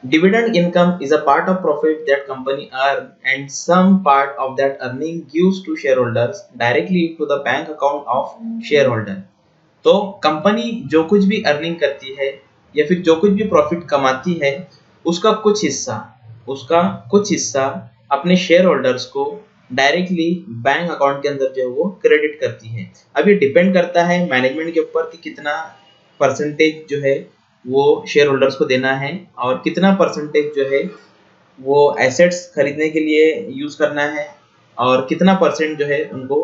Dividend income is a part of profit that company earn and some part of that earning gives to shareholders directly to the bank account of shareholder। तो company जो कुछ भी earning करती है या फिर जो कुछ भी प्रॉफिट कमाती है उसका कुछ हिस्सा अपने शेयर होल्डर्स को डायरेक्टली बैंक अकाउंट के अंदर जो है वो क्रेडिट करती है। अब ये डिपेंड करता है मैनेजमेंट के ऊपर कि कितना परसेंटेज जो है वो शेयर होल्डर्स को देना है और कितना परसेंटेज जो है वो एसेट्स खरीदने के लिए यूज करना है और कितना परसेंट जो है उनको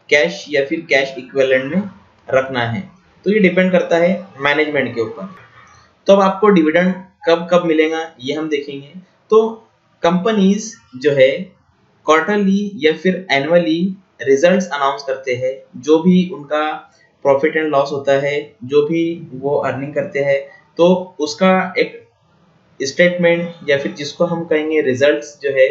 कैश या फिर कैश इक्विवेलेंट में रखना है। तो ये डिपेंड करता है मैनेजमेंट के ऊपर। तो अब आपको डिविडेंड कब कब मिलेगा ये हम देखेंगे। तो कंपनीज जो है क्वार्टरली या फिर एनुअली रिजल्ट्स अनाउंस करते हैं, जो भी उनका प्रॉफिट एंड लॉस होता है, जो भी वो अर्निंग करते हैं, तो उसका एक स्टेटमेंट या फिर जिसको हम कहेंगे रिजल्ट्स जो है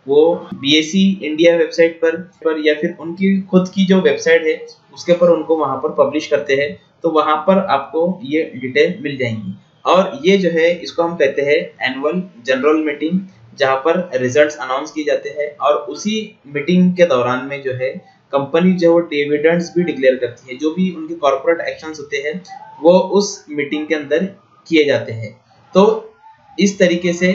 वो बीएसई इंडिया वेबसाइट पर या फिर उनकी खुद की जो वेबसाइट है उसके ऊपर उनको वहां पर पब्लिश करते हैं। तो वहां पर आपको ये डिटेल मिल जाएंगी और ये जो है इसको हम कहते हैं एनुअल जनरल मीटिंग, जहां पर रिजल्ट्स अनाउंस किए जाते हैं और उसी मीटिंग के दौरान में जो है कंपनी जो है डिविडेंड्स भी डिक्लेयर करती है। जो भी उनके कॉर्पोरेट एक्शंस होते हैं वो उस मीटिंग के अंदर किए जाते हैं। तो इस तरीके से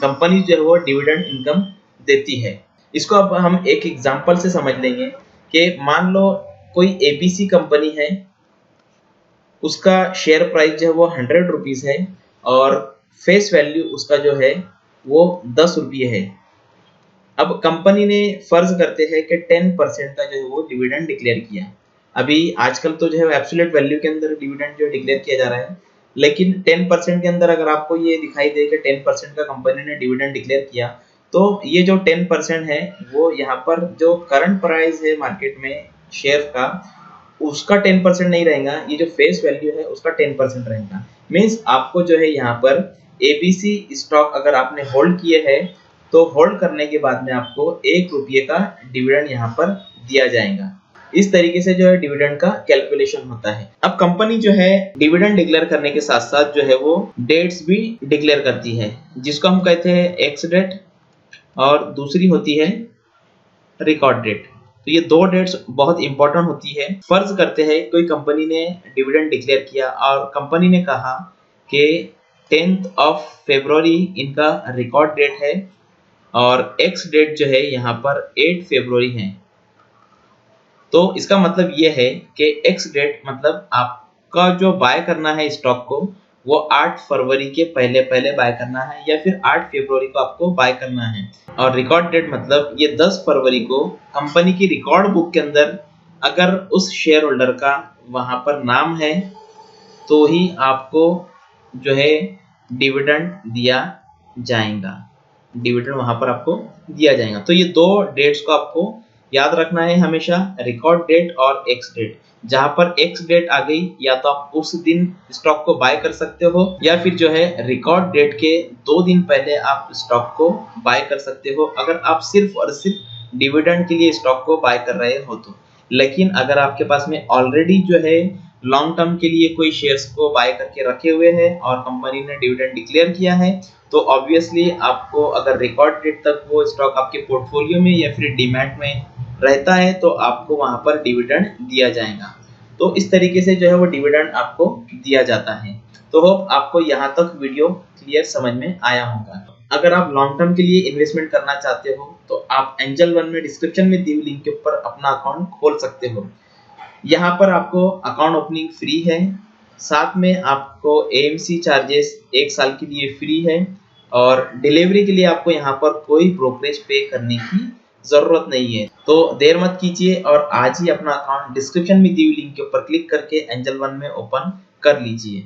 कंपनी जो है वो डिविडेंड इनकम देती है। इसको अब हम एक एग्जांपल से समझ लेंगे कि मान लो कोई एबीसी कंपनी है, उसका शेयर प्राइस जो है वो 100 रुपीज है और फेस वैल्यू उसका जो है वो 10 रुपये है। अब कंपनी ने फर्ज करते हैं कि 10% का जो है वो डिविडेंड डिक्लेयर किया। अभी आजकल तो जो है एब्सोल्यूट वैल्यू के अंदर डिविडेंड जो डिक्लेयर किया जा रहा है, लेकिन 10% के अंदर अगर आपको ये दिखाई दे कि 10% का कंपनी ने डिविडेंड डिक्लेयर किया, तो ये जो 10% है वो यहाँ पर जो करंट प्राइस है मार्केट में शेयर का उसका 10% नहीं रहेगा, ये जो फेस वैल्यू है उसका 10% रहेगा। मीन्स आपको जो है यहाँ पर एबीसी स्टॉक अगर आपने होल्ड किए है तो होल्ड करने के बाद में आपको 1 रुपये का डिविडेंड यहाँ पर दिया जाएगा। इस तरीके से जो है डिविडेंड का कैलकुलेशन होता है। अब कंपनी जो है डिविडेंड डिक्लेयर करने के साथ साथ जो है वो डेट्स भी डिक्लेयर करती है, जिसको हम कहते हैं एक्स डेट और दूसरी होती है रिकॉर्ड डेट। तो ये दो डेट्स बहुत इंपॉर्टेंट होती है। फर्ज करते हैं कोई कंपनी ने डिविडेंड डिक्लेयर किया और कंपनी ने कहा कि 10th of February इनका रिकॉर्ड डेट है और एक्स डेट जो है यहाँ पर 8 फरवरी है। तो इसका मतलब ये है कि एक्स डेट मतलब आपका जो बाय करना है स्टॉक को वो 8 फरवरी के पहले पहले बाय करना है या फिर 8 फरवरी को आपको बाय करना है। और रिकॉर्ड डेट मतलब ये 10 फरवरी को कंपनी की रिकॉर्ड बुक के अंदर अगर उस शेयर होल्डर का वहां पर नाम है तो ही आपको जो है डिविडेंड दिया जाएगा, डिविडेंड वहां पर आपको दिया जाएगा। तो ये दो डेट्स को आपको याद रखना है हमेशा, रिकॉर्ड डेट और एक्स डेट। जहां पर एक्स डेट आ गई या तो आप उस दिन स्टॉक को बाय कर सकते हो या फिर जो है रिकॉर्ड डेट के 2 दिन पहले आप स्टॉक को बाय कर सकते हो, अगर आप सिर्फ और सिर्फ डिविडेंड के लिए स्टॉक को बाय कर रहे हो तो। लेकिन अगर आपके पास में ऑलरेडी जो है लॉन्ग टर्म के लिए कोई शेयर्स को बाय करके रखे हुए हैं और कंपनी ने डिविडेंड डिक्लेयर किया है, तो ऑब्वियसली आपको अगर रिकॉर्ड डेट तक वो स्टॉक आपके पोर्टफोलियो में या फिर डीमैट में रहता है तो आपको वहां पर डिविडेंड दिया जाएगा। तो इस तरीके से जो है वो डिविडेंड आपको दिया जाता है। तो होप आपको यहाँ तक वीडियो क्लियर समझ में आया होगा। अगर आप लॉन्ग टर्म के लिए इन्वेस्टमेंट करना चाहते हो तो आप एंजल वन में डिस्क्रिप्शन में दी हुई लिंक के ऊपर अपना अकाउंट खोल सकते हो। यहाँ पर आपको अकाउंट ओपनिंग फ्री है, साथ में आपको एएमसी चार्जेस 1 साल के लिए फ्री है और डिलीवरी के लिए आपको यहाँ पर कोई ब्रोकरेज पे करने की जरूरत नहीं है। तो देर मत कीजिए और आज ही अपना अकाउंट डिस्क्रिप्शन में दी हुई लिंक के ऊपर क्लिक करके एंजल वन में ओपन कर लीजिए।